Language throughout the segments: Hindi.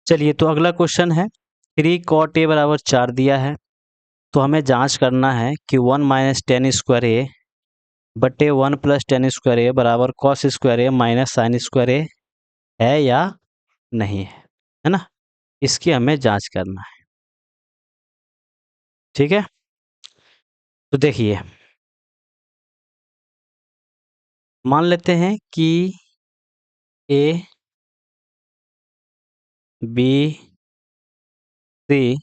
चलिए, तो अगला क्वेश्चन है 3 cot a बराबर 4 दिया है। तो हमें जांच करना है कि 1 माइनस टेन स्क्वायर ए बटे 1 प्लस टेन स्क्वायर ए बराबर कॉस स्क्वायर ए माइनस साइन स्क्वायर ए है या नहीं है ना। इसकी हमें जांच करना है। ठीक है, तो देखिए, मान लेते हैं कि ए बी सी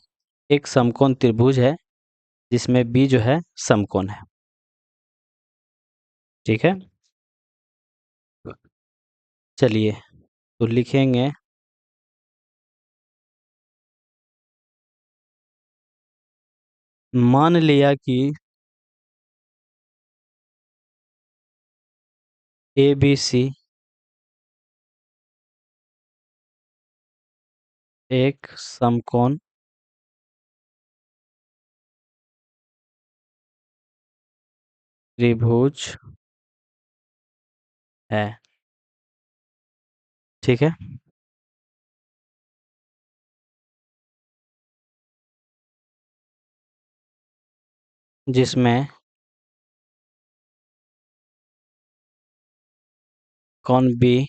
एक समकोण त्रिभुज है जिसमें बी जो है समकोण है। ठीक है, चलिए तो लिखेंगे मान लिया कि ए बी सी एक समकोण त्रिभुज है। ठीक है, जिसमें कोण बी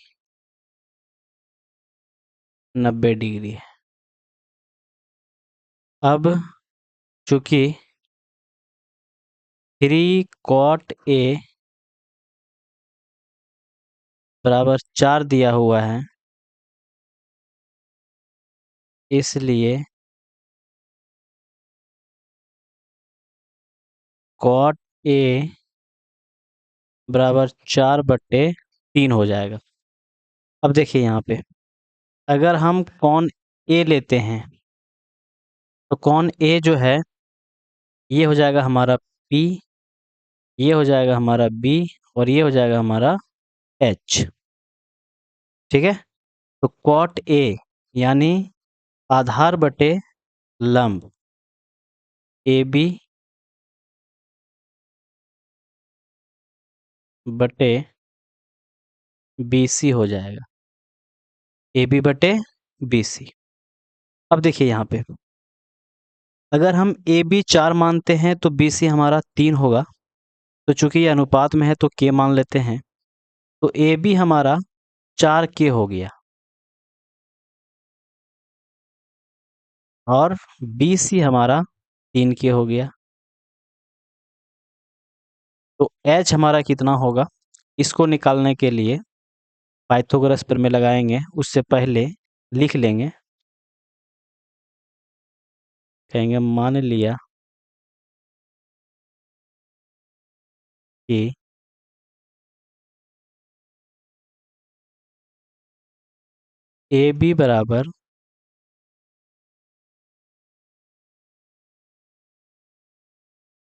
90 डिग्री है। अब चूंकि 3 cot ए बराबर 4 दिया हुआ है, इसलिए cot ए बराबर 4/3 हो जाएगा। अब देखिए यहाँ पे, अगर हम कोण ए लेते हैं तो कोण ए जो है ये हो जाएगा हमारा P, ये हो जाएगा हमारा B और ये हो जाएगा हमारा H। ठीक है, तो cot A यानी आधार बटे लंब AB बटे BC हो जाएगा, AB बटे BC। अब देखिए यहाँ पे, अगर हम AB 4 मानते हैं तो BC हमारा 3 होगा। तो चूंकि ये अनुपात में है तो K मान लेते हैं, तो AB हमारा 4K हो गया और BC हमारा 3K हो गया। तो H हमारा कितना होगा, इसको निकालने के लिए पाइथागोरस प्रमेय लगाएंगे। उससे पहले लिख लेंगे, कहेंगे मान लिया कि AB बराबर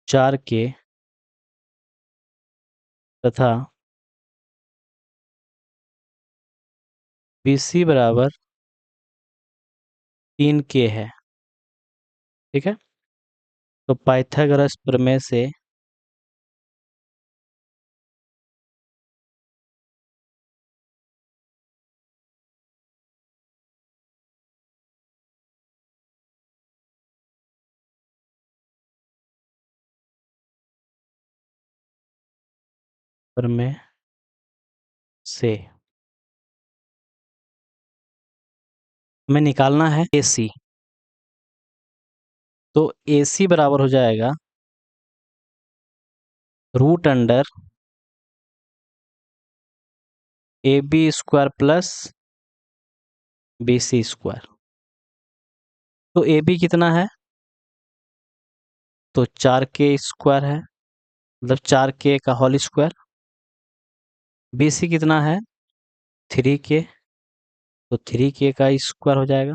4K तथा BC बराबर 3K है। ठीक है, तो पाइथागोरस प्रमेय से प्रमेय से हमें निकालना है AC। तो AC बराबर हो जाएगा √under AB square plus BC square. तो AB कितना है, तो 4K स्क्वायर है, मतलब 4K का होल स्क्वायर। BC कितना है, 3K, तो 3K का स्क्वायर हो जाएगा।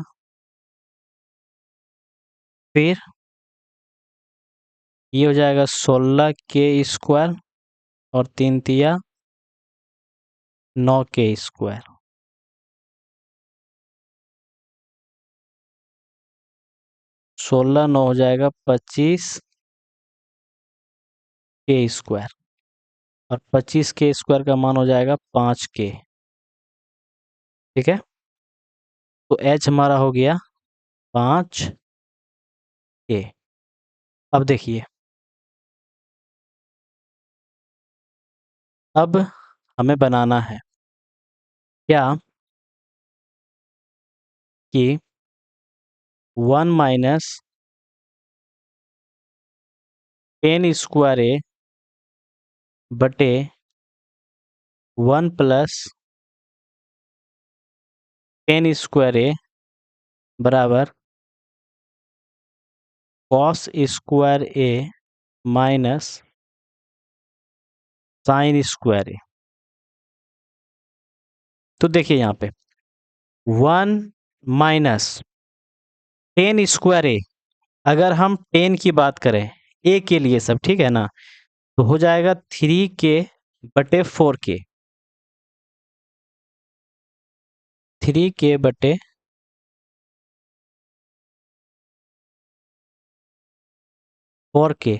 फिर ये हो जाएगा 16K स्क्वायर और 3 तिया 9K स्क्वायर। 16 9 हो जाएगा 25K स्क्वायर और 25K स्क्वायर का मान हो जाएगा 5K। ठीक है, तो h हमारा हो गया 5k। अब देखिए, अब हमें बनाना है क्या कि 1 - 10² a बटे 1 + 10² a बराबर cos² a minus sin² a। तो देखिए यहाँ पे 1 - 10² a, अगर हम 10 की बात करें a के लिए सब, ठीक है ना, तो हो जाएगा 3k बटे 4k, 3k बटे 4k,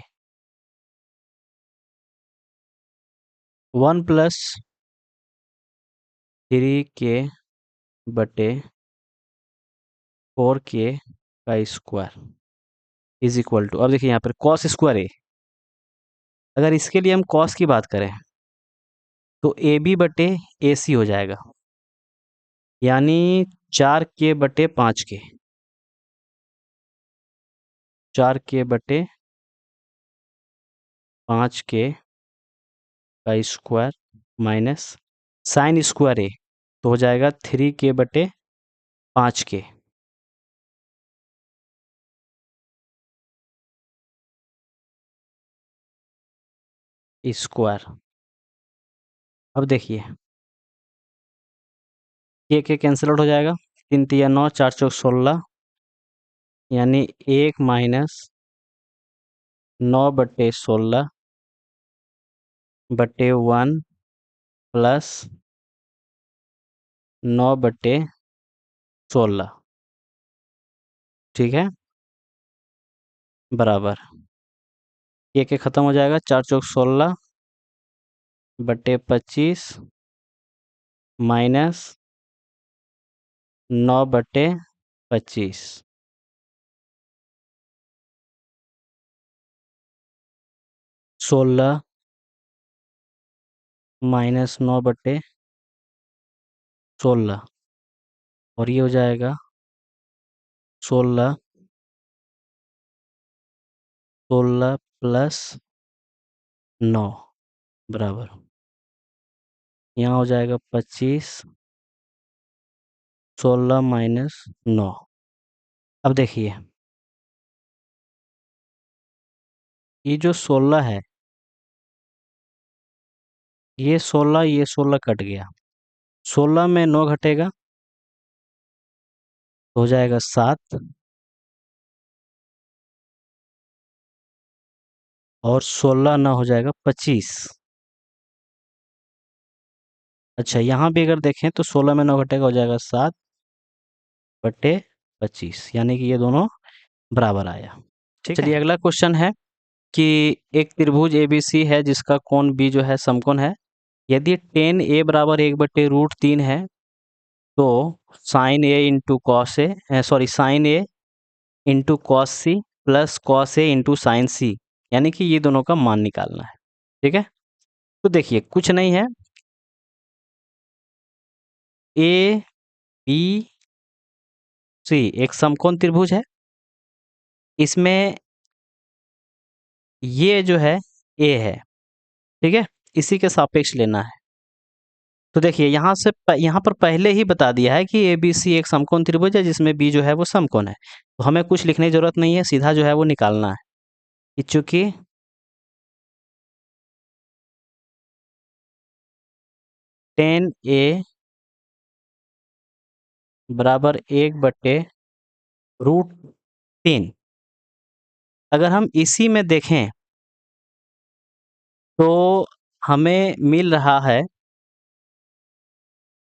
1 + 3k बटे 4k का स्क्वायर इज इक्वल टू, अब देखिए यहाँ पर cos² a, अगर इसके लिए हम cos की बात करें तो AB बटे AC हो जाएगा, यानी 4k बटे 5k, 4k बटे 5k का स्क्वायर माइनस sin² a, तो हो जाएगा 3k बटे 5k। स्क्वायर, अब देखिए के कैंसिल आउट हो जाएगा, 3 × 9 4 × 4 16, यानी 1 - 9/16 बटे 1 + 9/16, ठीक है, बराबर के ख़त्म हो जाएगा, 4 × 4 16 बटे 25 माइनस 9/25, 16 माइनस 9/16, और ये हो जाएगा 16 + 9 बराबर, यहाँ हो जाएगा 25, 16 माइनस 9। अब देखिए ये जो 16 है, ये 16 कट गया, 16 में 9 घटेगा तो हो जाएगा 7, और 16 ना हो जाएगा 25। अच्छा, यहाँ भी अगर देखें तो 16 में 9 घटेगा, हो जाएगा 7/25, यानी कि ये दोनों बराबर आया। ठीक है, चलिए अगला क्वेश्चन है कि एक त्रिभुज ABC है जिसका कोण B जो है समकोण है, यदि tan A बराबर 1/√3 है तो sin A into cos A, sorry sin A into cos C plus cos A into sine C, यानी कि ये दोनों का मान निकालना है। ठीक है, तो देखिए कुछ नहीं है, ABC एक समकोण त्रिभुज है, इसमें ये जो है A है, ठीक है, इसी के सापेक्ष लेना है। तो देखिए यहाँ पर पहले ही बता दिया है कि ABC एक समकोण त्रिभुज है जिसमें B जो है वो समकोण है, तो हमें कुछ लिखने की जरूरत नहीं है, सीधा जो है वो निकालना है कि चूंकि tan A बराबर 1/√3, अगर हम इसी में देखें तो हमें मिल रहा है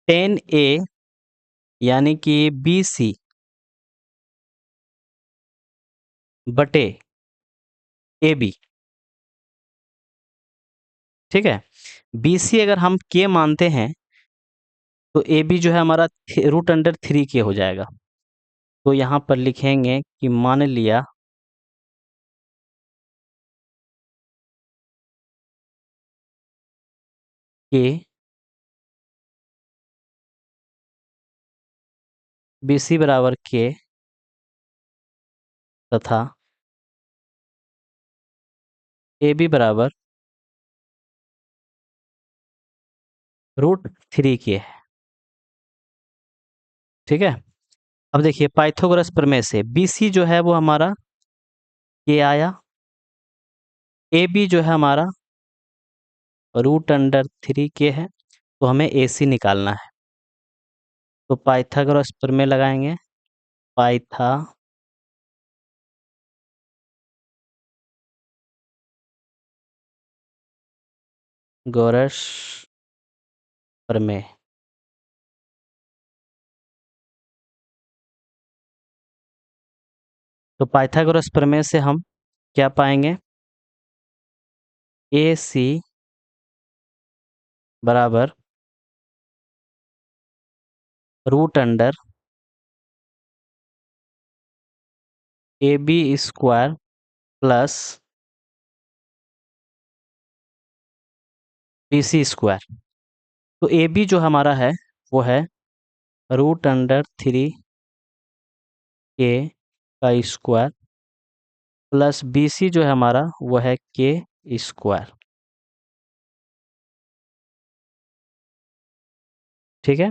tan A यानी कि BC बटे AB, ठीक है, BC अगर हम K मानते हैं तो AB जो है हमारा √3 के हो जाएगा, तो यहाँ पर लिखेंगे कि मान लिया कि BC बराबर K तथा AB बराबर √3K है। ठीक है। अब देखिए पाइथागोरस प्रमेय से BC जो है वो हमारा K आया, AB जो है हमारा √3K है, तो हमें AC निकालना है। तो पाइथागोरस प्रमेय लगाएंगे। पाइथागोरस प्रमेय। तो पाइथागोरस प्रमेय से हम क्या पाएंगे? AC बराबर √AB² प्लस BC²। तो AB जो हमारा है वो है √3K का स्क्वायर प्लस BC जो है हमारा वो है K²। ठीक है।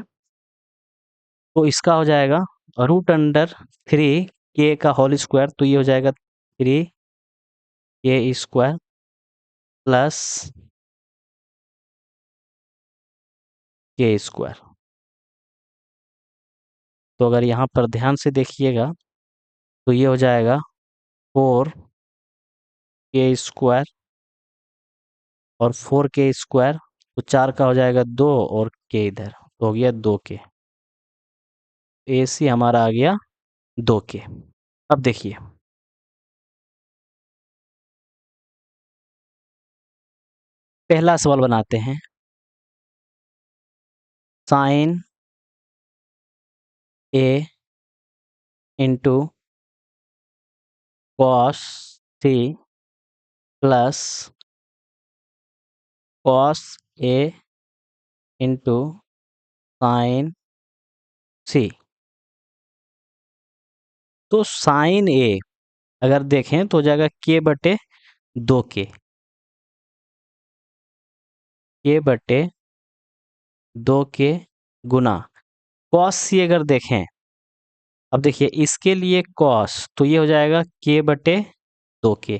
तो इसका हो जाएगा √3K का होल स्क्वायर, तो ये हो जाएगा 3K² प्लस K²। तो अगर यहाँ पर ध्यान से देखिएगा तो ये हो जाएगा 4K² और 4K², तो 4 का हो जाएगा 2 और K इधर तो हो गया 2K। AC हमारा आ गया 2K। अब देखिए पहला सवाल बनाते हैं। Sine A into cos C plus cos A into sine C। तो साइन A अगर देखें तो हो जाएगा K/2K, K/2K गुना कॉस C अगर देखें, अब देखिए इसके लिए कॉस तो ये हो जाएगा K/2K,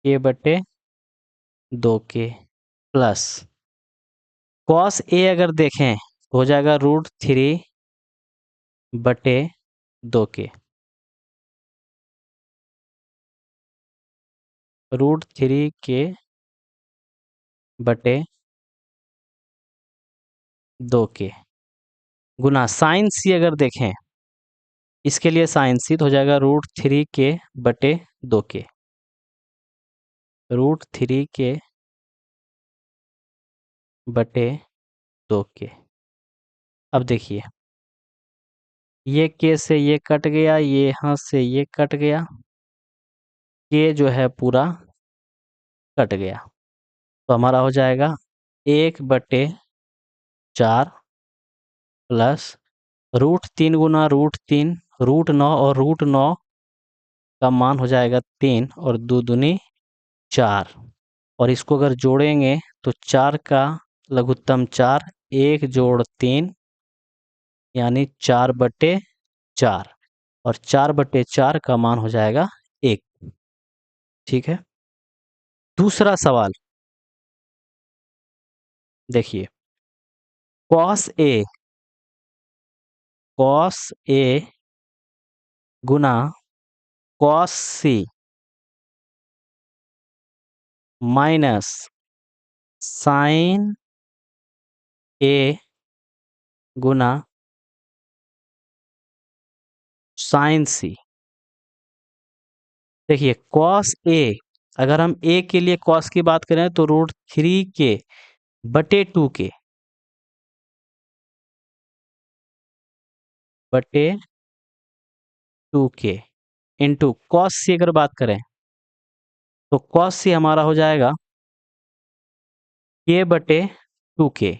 K/2K plus cos A अगर देखें तो हो जाएगा √3/2K, √3K/2K गुना साइन C अगर देखें, इसके लिए साइन C तो हो जाएगा √3K/2K, √3K/2K। अब देखिए ये K से ये कट गया, ये यहाँ से ये कट गया, K जो है पूरा कट गया, तो हमारा हो जाएगा 1/4 प्लस √3 गुना √3 √9 और √9 का मान हो जाएगा 3 और 2 दूनी 4, और इसको अगर जोड़ेंगे तो 4 का लघुत्तम 4, 1 जोड़ 3 यानी 4/4, और 4/4 का मान हो जाएगा 1। ठीक है। दूसरा सवाल देखिए, कॉस A गुना cos C minus sine A गुना साइन C। देखिए कॉस A अगर हम A के लिए कॉस की बात करें तो √3K/2K बटे 2k इंटू कॉस सी अगर बात करें तो कॉस सी हमारा हो जाएगा k बटे 2k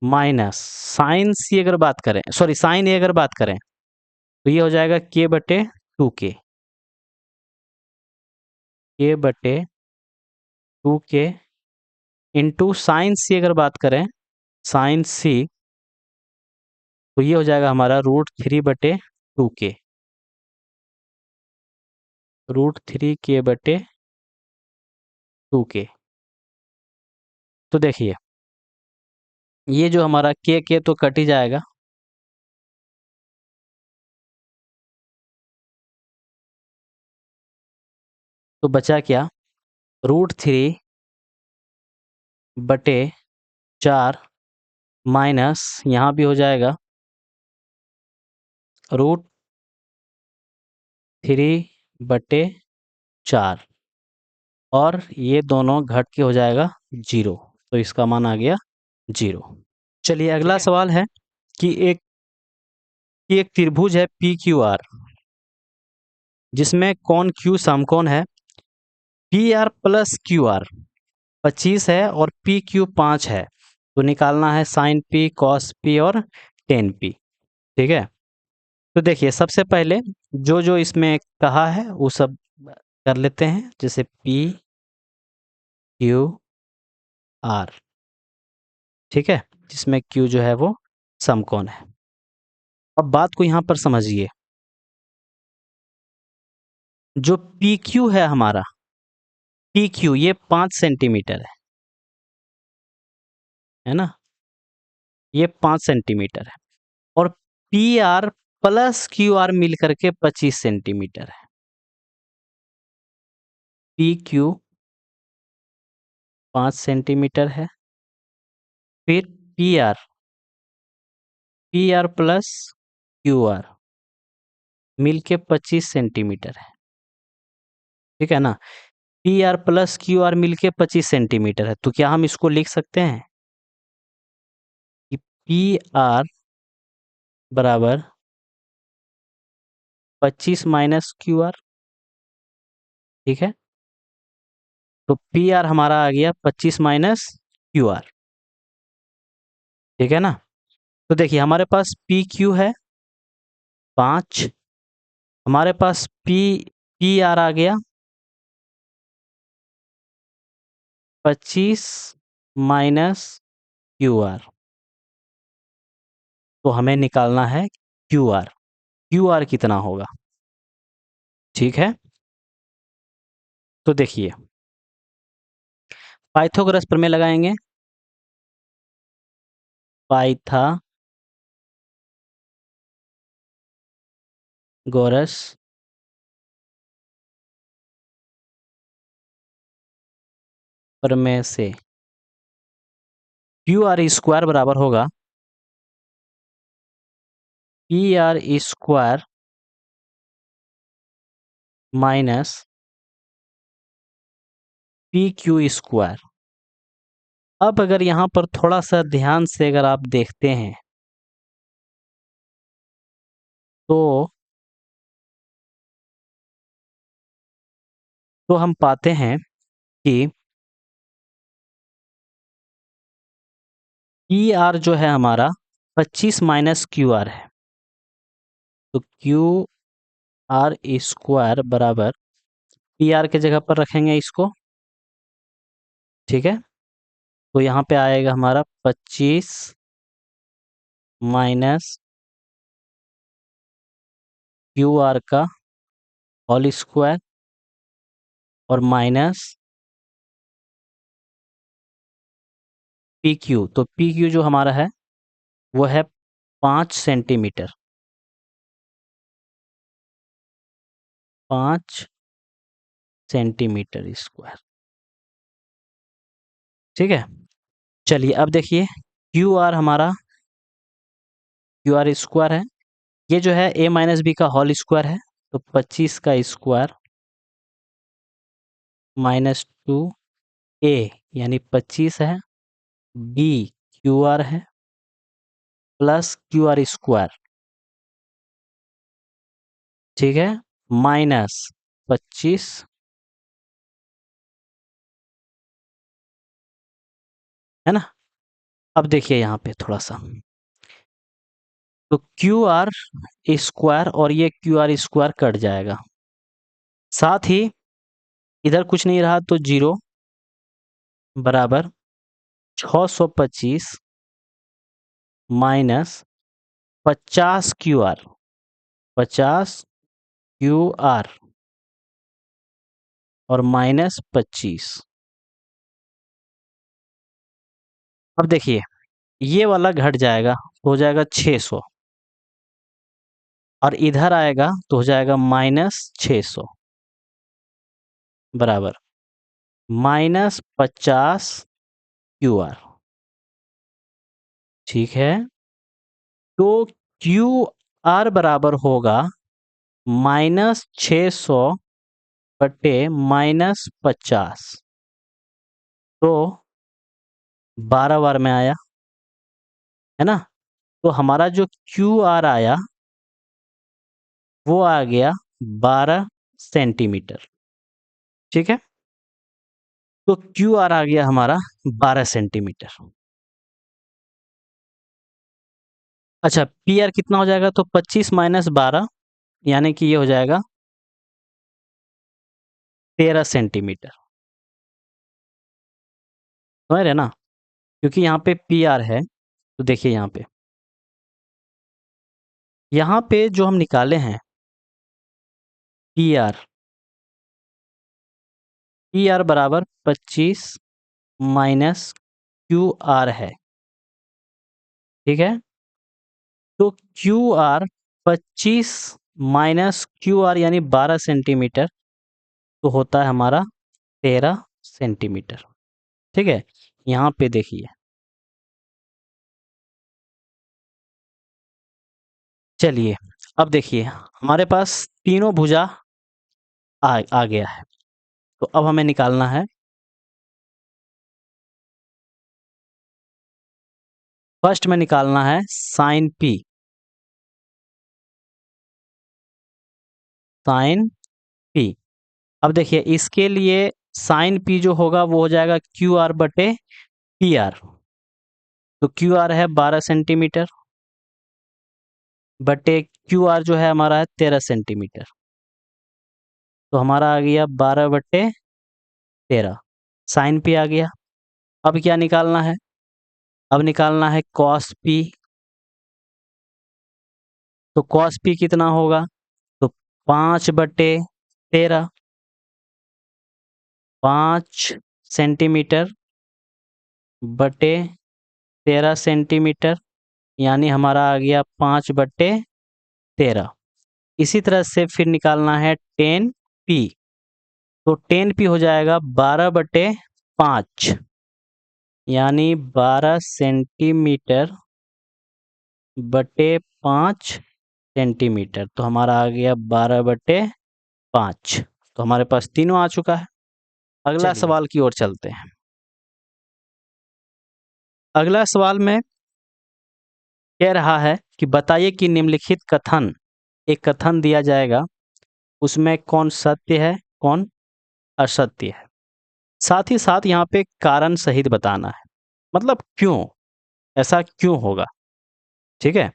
माइनस साइन सी अगर बात करें, सॉरी साइन ए अगर बात करें तो ये हो जाएगा k बटे 2k, k बटे 2k इंटू साइन सी अगर बात करें, साइन सी तो ये हो जाएगा हमारा √3/2k, √3k बटे 2k। तो देखिए ये जो हमारा k तो कट ही जाएगा, तो बचा क्या, √3/4 माइनस यहाँ भी हो जाएगा √3/4 और ये दोनों घट के हो जाएगा 0, तो इसका मान आ गया 0। चलिए अगला सवाल है कि एक त्रिभुज है पी क्यू आर जिसमें कौन क्यू समकोण है, P R plus Q R 25 है और पी क्यू 5 है, तो निकालना है साइन पी कॉस पी और टेन पी। ठीक है, तो देखिए सबसे पहले जो जो इसमें कहा है वो सब कर लेते हैं, जैसे पी क्यू आर, ठीक है, जिसमें क्यू जो है वो समकोण है। अब बात को यहाँ पर समझिए, जो पी क्यू है हमारा, पी क्यू ये 5 सेंटीमीटर है ना, ये 5 सेंटीमीटर है और p are plus Q R मिल करके 25 सेंटीमीटर है। पी क्यू 5 सेंटीमीटर है, फिर P are plus Q R मिल के 25 सेंटीमीटर है, ठीक है ना। P are plus Q R मिल के 25 सेंटीमीटर है, तो क्या हम इसको लिख सकते हैं कि पी आर बराबर 25 माइनस क्यू आर, ठीक है, तो पी आर हमारा आ गया 25 माइनस क्यू आर, ठीक है ना। तो देखिए हमारे पास पी क्यू है 5, हमारे पास पी आर आ गया 25 माइनस क्यू आर, तो हमें निकालना है क्यू आर, क्यू आर कितना होगा, ठीक है। तो देखिए पाइथागोरस प्रमेय लगाएंगे, पाइथागोरस प्रमेय से क्यू आर स्क्वायर बराबर होगा P R square minus P Q square. अब अगर यहाँ पर थोड़ा सा ध्यान से अगर आप देखते हैं तो हम पाते हैं कि पी आर जो है हमारा 25 माइनस क्यू आर है, तो क्यू आर स्क्वायर बराबर पी आर के जगह पर रखेंगे इसको, ठीक है, तो यहाँ पे आएगा हमारा 25 माइनस क्यू आर का होल स्क्वायर और माइनस पी क्यू, तो पी क्यू जो हमारा है वो है 5 सेंटीमीटर, 5 सेंटीमीटर स्क्वायर, ठीक है। चलिए अब देखिए क्यू आर हमारा क्यू आर स्क्वायर है, ये जो है ए माइनस बी का होल स्क्वायर है, तो 25 का स्क्वायर माइनस 2 ए यानी 25 है, बी क्यू आर है प्लस क्यू आर स्क्वायर, ठीक है, माइनस 25, है ना। अब देखिए यहाँ पे थोड़ा सा, तो क्यू आर स्क्वायर और ये क्यू आर स्क्वायर कट जाएगा, साथ ही इधर कुछ नहीं रहा तो 0 बराबर 625 minus 50 Q R, 50 Q R और माइनस 25। अब देखिए ये वाला घट जाएगा तो हो जाएगा 600 और इधर आएगा तो हो जाएगा माइनस 600 बराबर माइनस 50 क्यू आर, ठीक है। तो क्यू आर बराबर होगा -600 बटे -50, तो 12 बार में आया, है ना। तो हमारा जो क्यू आर आया वो आ गया 12 सेंटीमीटर, ठीक है। तो क्यू आर आ गया हमारा 12 सेंटीमीटर। अच्छा पी आर कितना हो जाएगा, तो 25 माइनस 12 यानी कि ये हो जाएगा 13 सेंटीमीटर, समझ रहे ना। क्योंकि यहाँ पे पी आर है, तो देखिए यहाँ पे जो हम निकाले हैं पी आर बराबर 25 माइनस क्यू आर है, ठीक है। तो Q R 25 minus Q R यानी 12 सेंटीमीटर, तो होता है हमारा 13 सेंटीमीटर, ठीक है। यहाँ पे देखिए, चलिए अब देखिए हमारे पास तीनों भुजा आ गया है, तो अब हमें निकालना है, फर्स्ट में निकालना है साइन पी, साइन पी। अब देखिए इसके लिए साइन पी जो होगा वो हो जाएगा क्यू आर बटे पी आर, तो क्यू आर है 12 सेंटीमीटर बटे क्यू आर जो है हमारा है 13 सेंटीमीटर, तो हमारा आ गया 12/13, साइन पी आ गया। अब क्या निकालना है, अब निकालना है कॉस पी, तो कॉस पी कितना होगा, तो 5/13, 5 सेंटीमीटर बटे 13 सेंटीमीटर, यानी हमारा आ गया 5/13। इसी तरह से फिर निकालना है 10p, तो 10p हो जाएगा 12/5 यानी 12 सेंटीमीटर बटे 5 सेंटीमीटर, तो हमारा आ गया 12/5। तो हमारे पास तीनों आ चुका है। अगला सवाल की ओर चलते हैं। अगला सवाल में कह रहा है कि बताइए कि निम्नलिखित कथन, एक कथन दिया जाएगा, उसमें कौन सत्य है कौन असत्य है, साथ ही साथ यहाँ पे कारण सहित बताना है, मतलब क्यों, ऐसा क्यों होगा, ठीक है।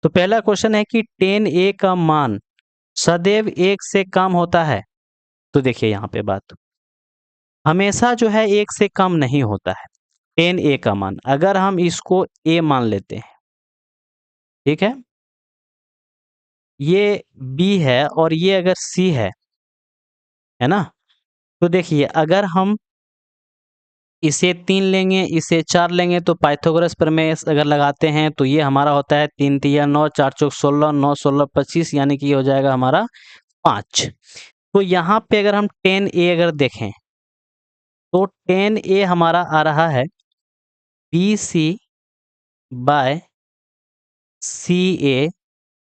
तो पहला क्वेश्चन है कि 10a का मान सदैव 1 से कम होता है, तो देखिए यहाँ पे बात, हमेशा जो है 1 से कम नहीं होता है 10a का मान, अगर हम इसको a मान लेते हैं, ठीक है, ये b है और ये अगर c है ना। तो देखिए अगर हम इसे 3 लेंगे, इसे 4 लेंगे, तो पाइथागोरस प्रमेय अगर लगाते हैं तो ये हमारा होता है 3 तिया 9, 4 चौक 16, 9 16 25, यानी कि ये हो जाएगा हमारा 5। तो यहाँ पे अगर हम 10a अगर देखें तो 10a हमारा आ रहा है BC बाय CA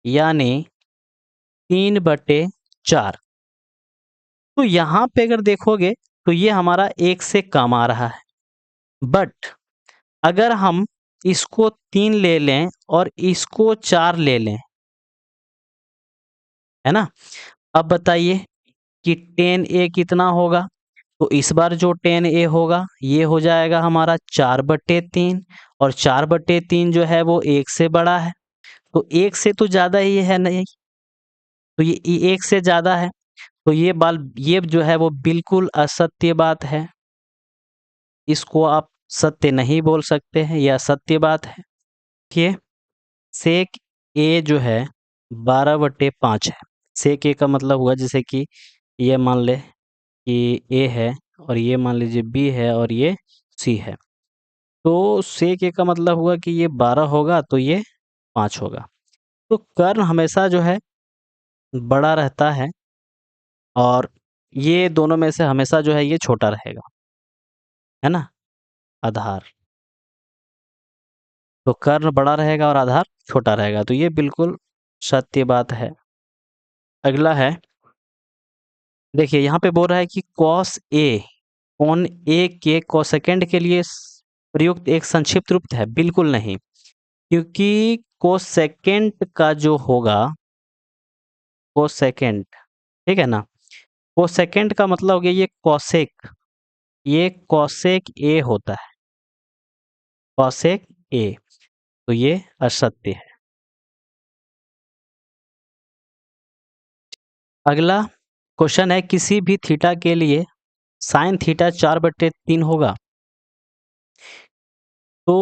यानी 3/4। तो यहाँ पे अगर देखोगे तो ये हमारा 1 से कम आ रहा है, बट अगर हम इसको 3 ले लें और इसको 4 ले लें, है ना? अब बताइए कि 10A कितना होगा? तो इस बार जो 10A होगा, ये हो जाएगा हमारा 4/3 और 4/3 जो है वो 1 से बड़ा है। तो 1 से तो ज़्यादा ही है नहीं, तो ये 1 से ज़्यादा है, तो ये जो है वो बिल्कुल असत्य बात है। इसको आप सत्य नहीं बोल सकते हैं, ये असत्य बात है। देखिए, सेक A जो है 12/5 है। सेक A का मतलब हुआ जैसे कि ये मान लें कि A है और ये मान लीजिए B है और ये C है। तो सेक A का मतलब हुआ कि ये 12 होगा तो ये 5 होगा। तो कर्ण हमेशा जो है बड़ा रहता है और ये दोनों में से हमेशा जो है ये छोटा रहेगा, है ना? आधार। तो कर्ण बड़ा रहेगा और आधार छोटा रहेगा, तो ये बिल्कुल सत्य बात है। अगला है, देखिए यहाँ पे बोल रहा है कि कॉस ए कोण ए के कोसेकेंड के लिए प्रयुक्त एक संक्षिप्त रूप है। बिल्कुल नहीं, क्योंकि कोसेकेंड का जो होगा, कोसेकेंड, ठीक है ना? कोसेकेंड का मतलब हो गया ये कॉसेक ए होता है, कॉसेक ए, तो ये असत्य है। अगला क्वेश्चन है, किसी भी थीटा के लिए साइन थीटा 4/3 होगा। तो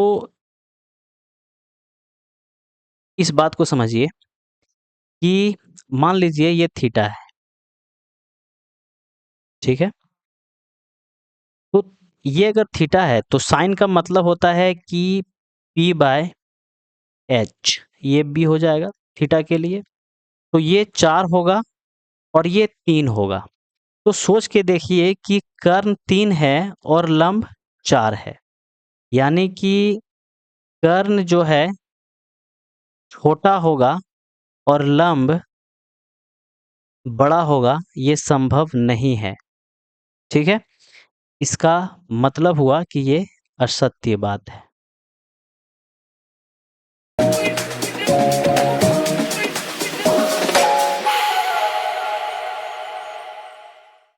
इस बात को समझिए कि मान लीजिए ये थीटा है, ठीक है? तो ये अगर थीटा है तो साइन का मतलब होता है कि P/H, ये भी हो जाएगा थीटा के लिए। तो ये 4 होगा और ये 3 होगा। तो सोच के देखिए कि कर्ण 3 है और लंब 4 है, यानी कि कर्ण जो है छोटा होगा और लंब बड़ा होगा, ये संभव नहीं है, ठीक है? इसका मतलब हुआ कि ये असत्य बात है।